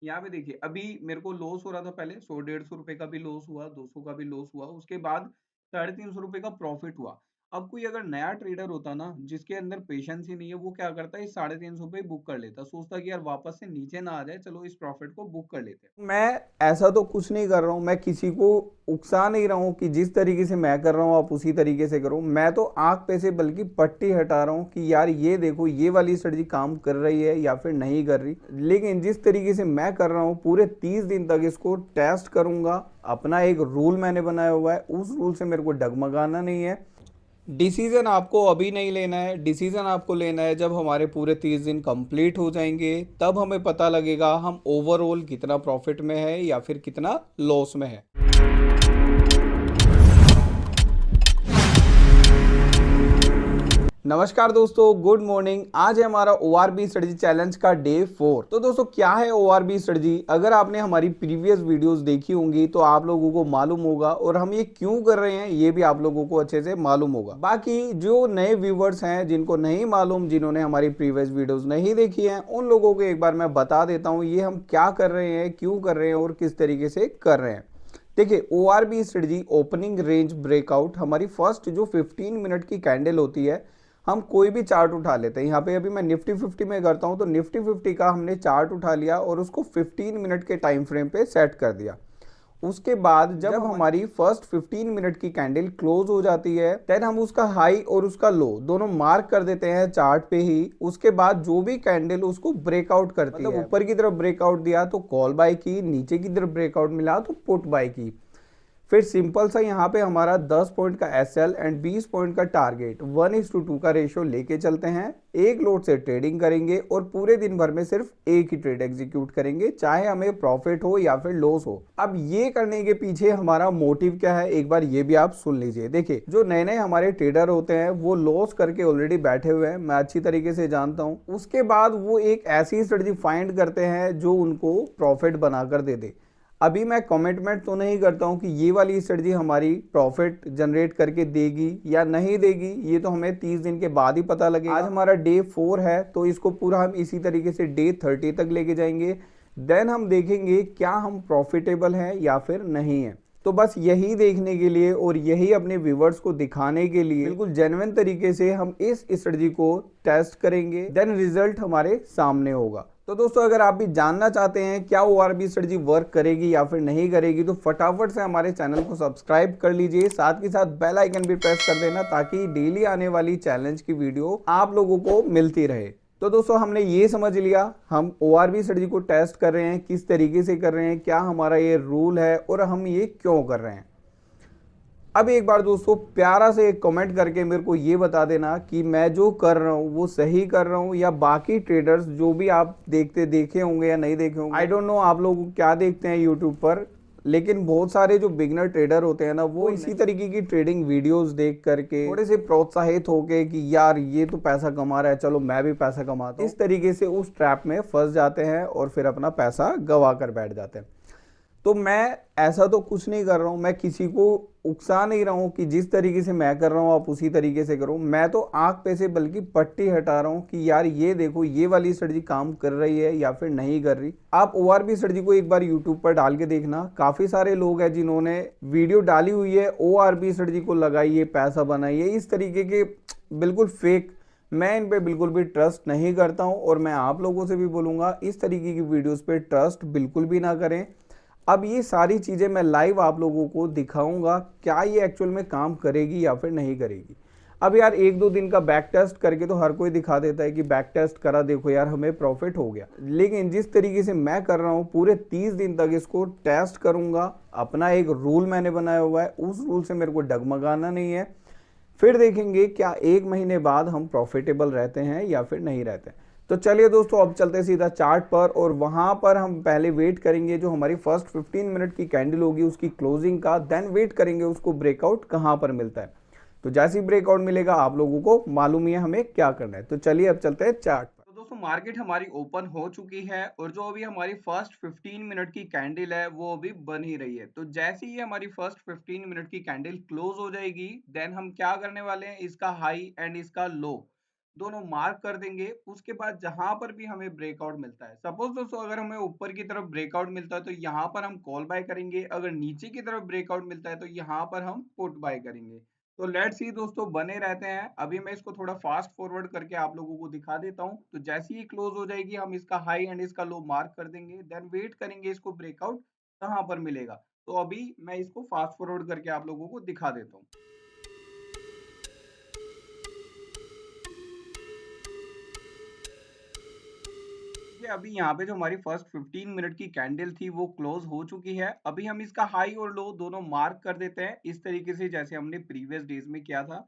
यहाँ पे देखिए अभी मेरे को लॉस हो रहा था पहले 100 ₹150 का भी लॉस हुआ, 200 का भी लॉस हुआ, उसके बाद ₹350 का प्रॉफिट हुआ। अब कोई अगर नया ट्रेडर होता ना जिसके अंदर पेशेंस ही नहीं है, वो क्या करता है इस ₹350 बुक कर लेता। सोचता कि यार वापस से नीचे ना आ जाए, चलो इस प्रॉफिट को बुक कर लेते हैं। मैं ऐसा तो कुछ नहीं कर रहा हूँ, मैं किसी को उकसा नहीं रहा हूँ कि जिस तरीके से मैं कर रहा हूँ आप उसी तरीके से करो। मैं तो आँख पे से बल्कि पट्टी हटा रहा हूँ कि यार ये देखो ये वाली स्ट्रेटजी काम कर रही है या फिर नहीं कर रही। लेकिन जिस तरीके से मैं कर रहा हूँ पूरे 30 दिन तक इसको टेस्ट करूंगा। अपना एक रूल मैंने बनाया हुआ है, उस रूल से मेरे को डगमगाना नहीं है। डिसीजन आपको अभी नहीं लेना है, डिसीजन आपको लेना है जब हमारे पूरे 30 दिन कंप्लीट हो जाएंगे, तब हमें पता लगेगा हम ओवरऑल कितना प्रॉफिट में है या फिर कितना लॉस में है। नमस्कार दोस्तों, गुड मॉर्निंग। आज है हमारा ओआरबी स्ट्रेटजी चैलेंज का डे 4। तो दोस्तों क्या है ओआरबी स्ट्रेटजी? अगर आपने हमारी प्रीवियस वीडियोस देखी होंगी तो आप लोगों को मालूम होगा, और हम ये क्यों कर रहे हैं ये भी आप लोगों को अच्छे से मालूम होगा। बाकी जो नए व्यूवर्स हैं जिनको नहीं मालूम, जिन्होंने हमारी प्रीवियस वीडियोज नहीं देखी है, उन लोगों को एक बार मैं बता देता हूँ ये हम क्या कर रहे हैं, क्यों कर रहे हैं और किस तरीके से कर रहे हैं। देखिए ओआरबी स्ट्रेटजी ओपनिंग रेंज ब्रेकआउट, हमारी फर्स्ट जो 15 मिनट की कैंडल होती है, हम कोई भी चार्ट उठा लेते हैं। यहाँ पे अभी मैं निफ्टी 50 में करता हूँ, तो निफ्टी 50 का हमने चार्ट उठा लिया और उसको 15 मिनट के टाइम फ्रेम पे सेट कर दिया। उसके बाद जब हमारी फर्स्ट 15 मिनट की कैंडल क्लोज हो जाती है, देन हम उसका हाई और उसका लो दोनों मार्क कर देते हैं चार्ट पे ही। उसके बाद जो भी कैंडल उसको ब्रेकआउट करती है, ऊपर की तरफ ब्रेकआउट दिया तो कॉल बाय की, नीचे की तरफ ब्रेकआउट मिला तो पुट बाय की। फिर सिंपल सा यहाँ पे हमारा 10 पॉइंट का एसएल एंड 20 पॉइंट का टारगेट 1:2 का रेशियो लेके चलते हैं। एक लोट से ट्रेडिंग करेंगे और पूरे दिन भर में सिर्फ एक ही ट्रेड एग्जीक्यूट करेंगे, चाहे हमें प्रॉफिट हो या फिर लॉस हो। अब ये करने के पीछे हमारा मोटिव क्या है, एक बार ये भी आप सुन लीजिए। देखिए जो नए नए हमारे ट्रेडर होते हैं वो लॉस करके ऑलरेडी बैठे हुए हैं, मैं अच्छी तरीके से जानता हूँ। उसके बाद वो एक ऐसी स्ट्रेटजी फाइंड करते हैं जो उनको प्रॉफिट बनाकर दे दे। अभी मैं कमिटमेंट तो नहीं करता हूं कि ये वाली स्ट्रेटजी हमारी प्रॉफिट जनरेट करके देगी या नहीं देगी, ये तो हमें 30 दिन के बाद ही पता लगेगा। आज हमारा डे 4 है तो इसको पूरा हम इसी तरीके से डे 30 तक लेके जाएंगे। देन हम देखेंगे क्या हम प्रॉफिटेबल हैं या फिर नहीं है। तो बस यही देखने के लिए और यही अपने व्यूवर्स को दिखाने के लिए बिल्कुल जेन्युइन तरीके से हम इस स्ट्रेटजी को टेस्ट करेंगे, देन रिजल्ट हमारे सामने होगा। तो दोस्तों अगर आप भी जानना चाहते हैं क्या ओआरबी स्ट्रेटजी वर्क करेगी या फिर नहीं करेगी, तो फटाफट से हमारे चैनल को सब्सक्राइब कर लीजिए, साथ के साथ बेल आइकन भी प्रेस कर देना ताकि डेली आने वाली चैलेंज की वीडियो आप लोगों को मिलती रहे। तो दोस्तों हमने ये समझ लिया हम ओआरबी स्ट्रेटजी को टेस्ट कर रहे हैं, किस तरीके से कर रहे हैं, क्या हमारा ये रूल है और हम ये क्यों कर रहे हैं। अब एक बार दोस्तों प्यारा से एक कमेंट करके मेरे को ये बता देना कि मैं जो कर रहा हूँ वो सही कर रहा हूँ, या बाकी ट्रेडर्स जो भी आप देखे होंगे या नहीं देखे होंगे, आई डोंट नो आप लोग क्या देखते हैं यूट्यूब पर। लेकिन बहुत सारे जो बिगनर ट्रेडर होते हैं ना, वो इसी तरीके की ट्रेडिंग वीडियोस देख करके थोड़े से प्रोत्साहित होके कि यार ये तो पैसा कमा रहा है, चलो मैं भी पैसा कमाता हूँ, इस तरीके से उस ट्रैप में फंस जाते हैं और फिर अपना पैसा गवा कर बैठ जाते हैं। तो मैं ऐसा तो कुछ नहीं कर रहा हूं, मैं किसी को उकसा नहीं रहा हूं कि जिस तरीके से मैं कर रहा हूं आप उसी तरीके से करो। मैं तो आंख पे से बल्कि पट्टी हटा रहा हूं कि यार ये देखो ये वाली स्ट्रेटजी काम कर रही है या फिर नहीं कर रही। आप ओआरबी स्ट्रेटजी को एक बार यूट्यूब पर डाल के देखना, काफी सारे लोग हैं जिन्होंने वीडियो डाली हुई है ओआरबी स्ट्रेटजी को लगाइए पैसा बनाइए, इस तरीके के बिल्कुल फेक। मैं इन पे बिल्कुल भी ट्रस्ट नहीं करता हूं और मैं आप लोगों से भी बोलूंगा इस तरीके की वीडियोस पे ट्रस्ट बिल्कुल भी ना करें। अब ये सारी चीज़ें मैं लाइव आप लोगों को दिखाऊंगा, क्या ये एक्चुअल में काम करेगी या फिर नहीं करेगी। अब यार एक दो दिन का बैक टेस्ट करके तो हर कोई दिखा देता है कि बैक टेस्ट करा देखो यार हमें प्रॉफिट हो गया, लेकिन जिस तरीके से मैं कर रहा हूँ पूरे 30 दिन तक इसको टेस्ट करूंगा। अपना एक रूल मैंने बनाया हुआ है, उस रूल से मेरे को डगमगाना नहीं है। फिर देखेंगे क्या एक महीने बाद हम प्रॉफिटेबल रहते हैं या फिर नहीं रहते। तो चलिए दोस्तों अब चलते हैं सीधा चार्ट पर, और वहां पर हम पहले वेट करेंगे जो हमारी फर्स्ट 15 मिनट की कैंडल होगी उसकी क्लोजिंग का, देन वेट करेंगे उसको ब्रेकआउट कहां पर मिलता है। तो जैसे ही ब्रेकआउट मिलेगा आप लोगों को मालूम ही है हमें क्या करना है। तो चलिए अब चलते हैं चार्ट पर। तो दोस्तों मार्केट हमारी ओपन हो चुकी है और जो अभी हमारी फर्स्ट 15 मिनट की कैंडल है वो अभी बन ही रही है। तो जैसे ही हमारी फर्स्ट 15 मिनट की कैंडल क्लोज हो जाएगी, देन हम क्या करने वाले हैं, इसका हाई एंड इसका लो दोनों मार्क कर देंगे। उसके बाद जहां पर भी हमें ब्रेकआउट मिलता है, सपोज दोस्तों अगर हमें ऊपर की तरफ ब्रेकआउट मिलता है तो यहाँ पर हम कॉल बाय करेंगे, अगर नीचे की तरफ ब्रेकआउट मिलता है तो यहाँ पर हम पुट बाय करेंगे। तो लेट्स सी दोस्तों, बने रहते हैं। अभी मैं इसको थोड़ा फास्ट फॉरवर्ड करके आप लोगों को दिखा देता हूँ। तो जैसे ही क्लोज हो जाएगी हम इसका हाई एंड इसका लो मार्क कर देंगे, देन वेट करेंगे इसको ब्रेकआउट कहाँ पर मिलेगा। तो अभी मैं इसको फास्ट फॉरवर्ड करके आप लोगों को दिखा देता हूँ। देखिए, अभी यहाँ पे जो हमारी फर्स्ट 15 मिनट की कैंडल थी वो क्लोज हो चुकी है। अभी हम इसका हाई और लो दोनों मार्क कर देते हैं इस तरीके से, जैसे हमने प्रीवियस डेज में किया था।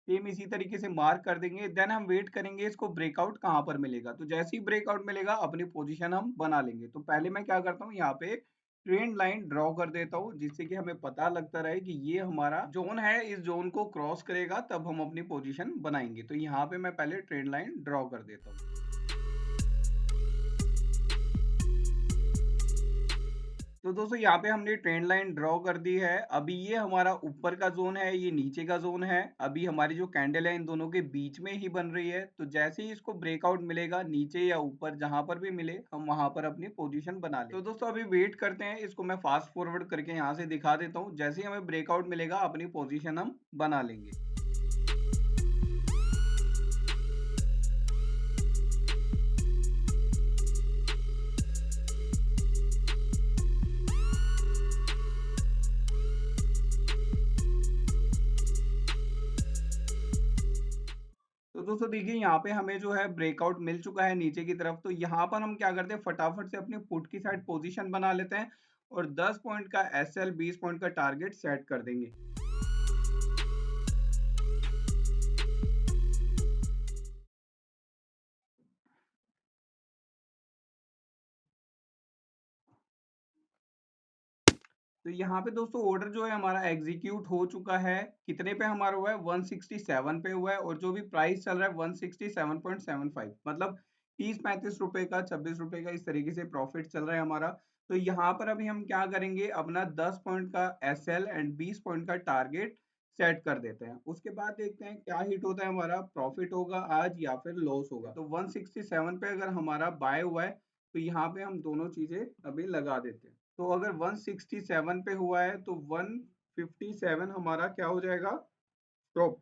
सेम इसी तरीके से मार्क कर देंगे, देन हम वेट करेंगे इसको ब्रेकआउट कहाँ पर मिलेगा। तो जैसे ही ब्रेकआउट मिलेगा अपनी पोजीशन हम बना लेंगे। तो पहले मैं क्या करता हूँ, यहाँ पे एक ट्रेंड लाइन ड्रॉ कर देता हूँ जिससे कि हमें पता लगता रहे कि ये हमारा जोन है, इस जोन को क्रॉस करेगा तब हम अपनी पोजीशन बनाएंगे। तो यहाँ पे मैं पहले ट्रेंड लाइन ड्रॉ कर देता हूँ। तो दोस्तों यहाँ पे हमने ट्रेंड लाइन ड्रॉ कर दी है। अभी ये हमारा ऊपर का जोन है, ये नीचे का जोन है। अभी हमारी जो कैंडल है इन दोनों के बीच में ही बन रही है। तो जैसे ही इसको ब्रेकआउट मिलेगा नीचे या ऊपर जहां पर भी मिले हम वहां पर अपनी पोजीशन बना लें। तो दोस्तों अभी वेट करते हैं, इसको मैं फास्ट फॉरवर्ड करके यहाँ से दिखा देता हूँ। जैसे ही हमें ब्रेकआउट मिलेगा अपनी पोजिशन हम बना लेंगे। तो दोस्तों देखिए, यहाँ पे हमें जो है ब्रेकआउट मिल चुका है नीचे की तरफ। तो यहाँ पर हम क्या करते हैं, फटाफट से अपने पुट की साइड पोजीशन बना लेते हैं और 10 पॉइंट का एसएल 20 पॉइंट का टारगेट सेट कर देंगे। तो यहाँ पे दोस्तों ऑर्डर जो है हमारा एग्जीक्यूट हो चुका है। कितने पे हमारा हुआ है, 167 पे हुआ है। और जो भी प्राइस चल रहा है 167.75, मतलब 30-35 रुपए का, 26 रुपए का, इस तरीके से प्रॉफिट चल रहा है हमारा। तो यहाँ पर अभी हम क्या करेंगे, अपना 10 पॉइंट का एसएल एंड 20 पॉइंट का टारगेट सेट कर देते हैं। उसके बाद देखते हैं क्या हिट होता है, हमारा प्रॉफिट होगा आज या फिर लॉस होगा। तो 167 पे अगर हमारा बाय हुआ है तो यहाँ पे हम दोनों चीजें अभी लगा देते हैं। तो अगर 167 पे हुआ है तो 157 हमारा क्या हो जाएगा, स्टॉप।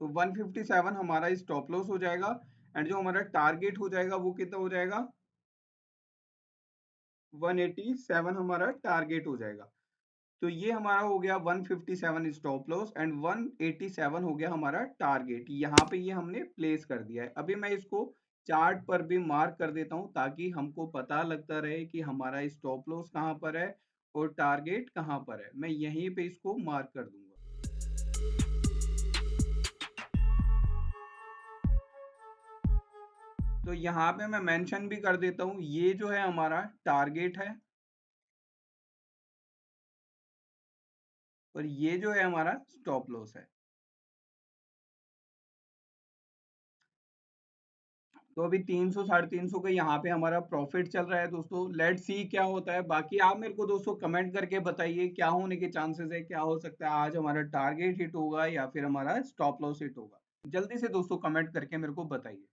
तो 157 हमारा स्टॉप लॉस हो जाएगा। एंड जो हमारा टारगेट हो जाएगा वो कितना हो जाएगा, 187 हमारा टारगेट हो जाएगा। तो ये हमारा हो गया 157 स्टॉप लॉस एंड 187 हो गया हमारा टारगेट। यहाँ पे ये हमने प्लेस कर दिया है। अभी मैं इसको चार्ट पर भी मार्क कर देता हूँ ताकि हमको पता लगता रहे कि हमारा स्टॉप लॉस कहाँ पर है और टारगेट कहाँ पर है। मैं यहीं पे इसको मार्क कर दूंगा। तो यहाँ पे मैं मेंशन भी कर देता हूँ, ये जो है हमारा टारगेट है और ये जो है हमारा स्टॉप लॉस है। तो अभी 300 350 का यहाँ पे हमारा प्रॉफिट चल रहा है दोस्तों। लेट्स सी क्या होता है। बाकी आप मेरे को दोस्तों कमेंट करके बताइए क्या होने के चांसेस है, क्या हो सकता है, आज हमारा टारगेट हिट होगा या फिर हमारा स्टॉप लॉस हिट होगा। जल्दी से दोस्तों कमेंट करके मेरे को बताइए।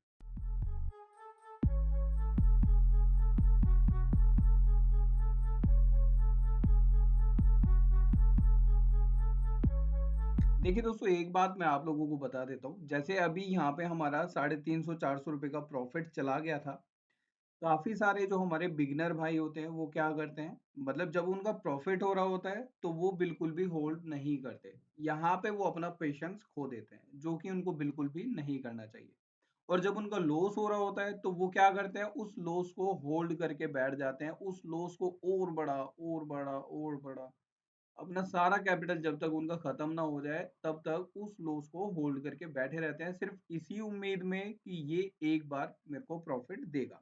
देखिए दोस्तों, एक बात मैं आप लोगों को बता देता हूँ। जैसे अभी यहाँ पे हमारा 350-400 रुपए का प्रॉफिट चला गया था। काफी सारे जो हमारे बिगनर भाई होते हैं वो क्या करते हैं, मतलब जब उनका प्रॉफिट हो रहा होता है तो वो बिल्कुल भी होल्ड नहीं करते। यहाँ पे वो अपना पेशेंस खो देते हैं, जो कि उनको बिल्कुल भी नहीं करना चाहिए। और जब उनका लॉस हो रहा होता है तो वो क्या करते हैं, उस लॉस को होल्ड करके बैठ जाते हैं, उस लॉस को और बड़ा और बड़ा और बड़ा, अपना सारा कैपिटल जब तक उनका खत्म ना हो जाए तब तक उस लॉस को होल्ड करके बैठे रहते हैं, सिर्फ इसी उम्मीद में कि ये एक बार मेरे को प्रॉफिट देगा।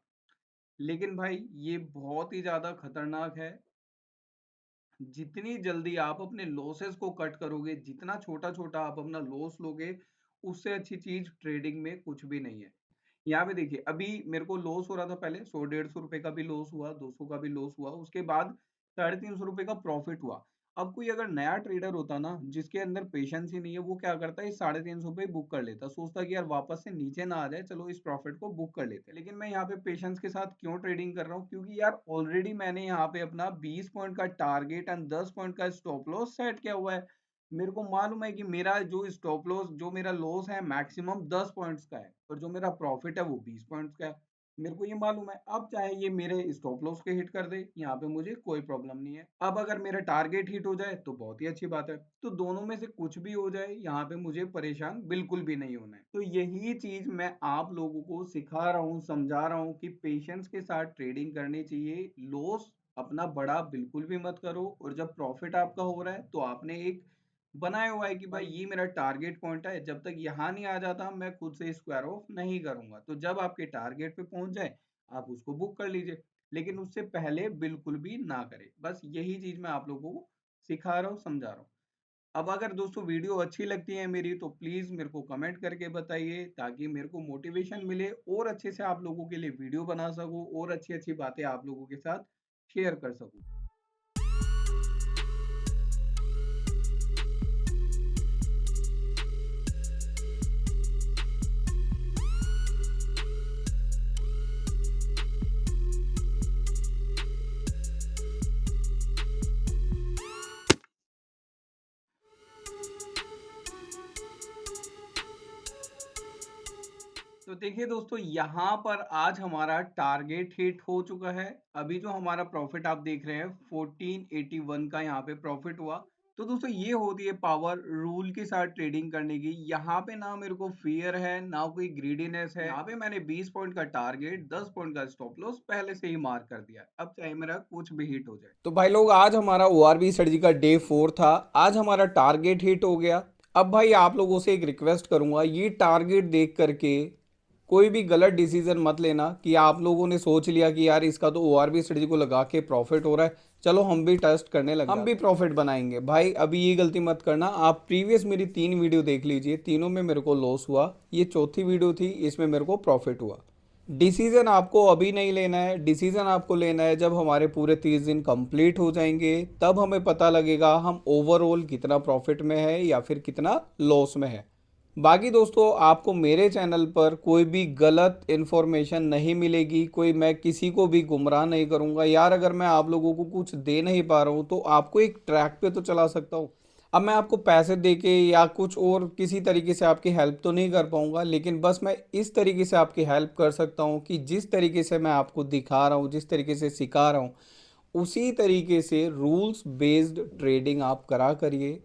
लेकिन भाई ये बहुत ही ज़्यादा खतरनाक है। जितनी जल्दी आप अपने लॉसेस को कट करोगे, जितना छोटा-छोटा आप अपना लॉस लोगे, उससे अच्छी चीज़ ट्रेडिंग में कुछ भी नहीं है। यहाँ पे देखिए, अभी मेरे को लॉस हो रहा था पहले, 100 150 रुपए का भी लॉस हुआ, 200 का भी लॉस हुआ, उसके बाद 350 रुपए का प्रॉफिट हुआ। अब कोई अगर नया ट्रेडर होता ना जिसके अंदर पेशेंस ही नहीं है, वो क्या करता है इस 350 पे बुक कर लेता, सोचता कि यार वापस से नीचे ना आ जाए, चलो इस प्रॉफिट को बुक कर लेते हैं। लेकिन मैं यहाँ पे पेशेंस के साथ क्यों ट्रेडिंग कर रहा हूँ, क्योंकि यार ऑलरेडी मैंने यहाँ पे अपना 20 पॉइंट का टारगेट एंड 10 पॉइंट का स्टॉप लॉस सेट किया हुआ है। मेरे को मालूम है कि मेरा जो स्टॉप लॉस, जो मेरा लॉस है मैक्सिमम 10 पॉइंट्स का है और जो मेरा प्रॉफिट है वो 20 पॉइंट्स का है। मेरे को ये मालूम है। अब चाहे ये मेरे स्टॉप लॉस के हिट कर दे, यहाँ पे मुझे कोई प्रॉब्लम नहीं है। अब अगर मेरा टारगेट हिट हो जाए तो बहुत ही अच्छी बात है। तो दोनों में से कुछ भी हो जाए, यहाँ पे मुझे परेशान बिल्कुल भी नहीं होना है। तो यही चीज मैं आप लोगों को सिखा रहा हूँ, समझा रहा हूँ कि पेशेंस के साथ ट्रेडिंग करनी चाहिए। लॉस अपना बड़ा बिल्कुल भी मत करो, और जब प्रॉफिट आपका हो रहा है तो आपने एक बनाया हुआ है कि भाई ये मेरा टारगेट पॉइंट है, जब तक यहाँ नहीं आ जाता मैं खुद से स्क्वायर ऑफ नहीं करूंगा। तो जब आपके टारगेट पे पहुंच जाए आप उसको बुक कर लीजिए, लेकिन उससे पहले बिल्कुल भी ना करें। बस यही चीज मैं आप लोगों को सिखा रहा हूँ, समझा रहा हूँ। अब अगर दोस्तों वीडियो अच्छी लगती है मेरी, तो प्लीज मेरे को कमेंट करके बताइए, ताकि मेरे को मोटिवेशन मिले और अच्छे से आप लोगों के लिए वीडियो बना सकूं और अच्छी अच्छी बातें आप लोगों के साथ शेयर कर सकूं। तो देखिए दोस्तों, यहाँ पर आज हमारा टारगेट हिट हो चुका है। अभी जो हमारा प्रॉफिट आप देख रहे हैं 1481 का यहाँ पे प्रॉफिट हुआ। तो दोस्तों ये होती है पावर रूल के साथ ट्रेडिंग करने की। यहाँ पे ना मेरे को फियर है ना कोई ग्रीडीनेस है। यहाँ पे मैंने 20 पॉइंट का टारगेट, 10 पॉइंट का स्टॉप लॉस पहले से ही मार्क कर दिया है। अब चाहे मेरा कुछ भी हिट हो जाए। तो भाई लोग, आज हमारा ओआरबी स्ट्रेटजी का डे 4 था। आज हमारा टारगेट हिट हो गया। अब भाई आप लोगों से एक रिक्वेस्ट करूंगा, ये टारगेट देख करके कोई भी गलत डिसीजन मत लेना कि आप लोगों ने सोच लिया कि यार इसका तो ओआरबी स्ट्रेटजी को लगा के प्रॉफिट हो रहा है, चलो हम भी टेस्ट करने लगे, हम भी प्रॉफिट बनाएंगे। भाई अभी ये गलती मत करना। आप प्रीवियस मेरी 3 वीडियो देख लीजिए, तीनों में मेरे को लॉस हुआ। ये चौथी वीडियो थी, इसमें मेरे को प्रॉफिट हुआ। डिसीजन आपको अभी नहीं लेना है, डिसीजन आपको लेना है जब हमारे पूरे 30 दिन कंप्लीट हो जाएंगे, तब हमें पता लगेगा हम ओवरऑल कितना प्रॉफिट में है या फिर कितना लॉस में है। बाकी दोस्तों, आपको मेरे चैनल पर कोई भी गलत इन्फॉर्मेशन नहीं मिलेगी, कोई मैं किसी को भी गुमराह नहीं करूंगा। यार अगर मैं आप लोगों को कुछ दे नहीं पा रहा हूं तो आपको एक ट्रैक पे तो चला सकता हूं। अब मैं आपको पैसे दे के या कुछ और किसी तरीके से आपकी हेल्प तो नहीं कर पाऊंगा, लेकिन बस मैं इस तरीके से आपकी हेल्प कर सकता हूं कि जिस तरीके से मैं आपको दिखा रहा हूं, जिस तरीके से सिखा रहा हूं, उसी तरीके से रूल्स बेस्ड ट्रेडिंग आप करा करिए।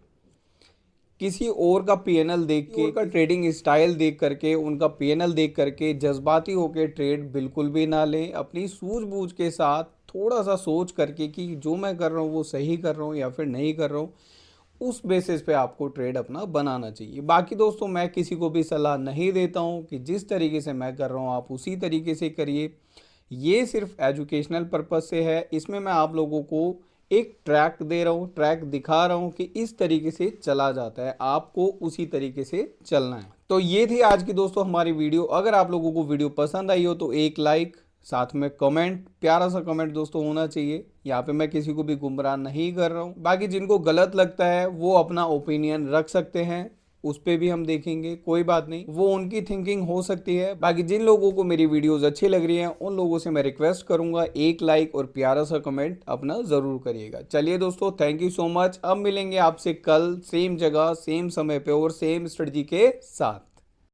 किसी और का पीएनएल देख के, उनका ट्रेडिंग स्टाइल देख करके, उनका पीएनएल देख करके जज्बाती होकर ट्रेड बिल्कुल भी ना लें। अपनी सूझबूझ के साथ थोड़ा सा सोच करके कि जो मैं कर रहा हूँ वो सही कर रहा हूँ या फिर नहीं कर रहा हूँ, उस बेसिस पे आपको ट्रेड अपना बनाना चाहिए। बाकी दोस्तों, मैं किसी को भी सलाह नहीं देता हूँ कि जिस तरीके से मैं कर रहा हूँ आप उसी तरीके से करिए। ये सिर्फ एजुकेशनल पर्पज से है। इसमें मैं आप लोगों को एक ट्रैक दे रहा हूँ, ट्रैक दिखा रहा हूँ कि इस तरीके से चला जाता है, आपको उसी तरीके से चलना है। तो ये थी आज की दोस्तों हमारी वीडियो। अगर आप लोगों को वीडियो पसंद आई हो तो एक लाइक, साथ में कमेंट, प्यारा सा कमेंट दोस्तों होना चाहिए। यहाँ पे मैं किसी को भी गुमराह नहीं कर रहा हूँ। बाकी जिनको गलत लगता है वो अपना ओपिनियन रख सकते हैं, उस पे भी हम देखेंगे, कोई बात नहीं, वो उनकी थिंकिंग हो सकती है। बाकी जिन लोगों को मेरी वीडियोस अच्छी लग रही हैं उन लोगों से मैं रिक्वेस्ट करूंगा एक लाइक और प्यारा सा कमेंट अपना जरूर करिएगा। चलिए दोस्तों, थैंक यू सो मच। अब मिलेंगे आपसे कल सेम जगह सेम समय पे और सेम स्ट्रेटजी के साथ।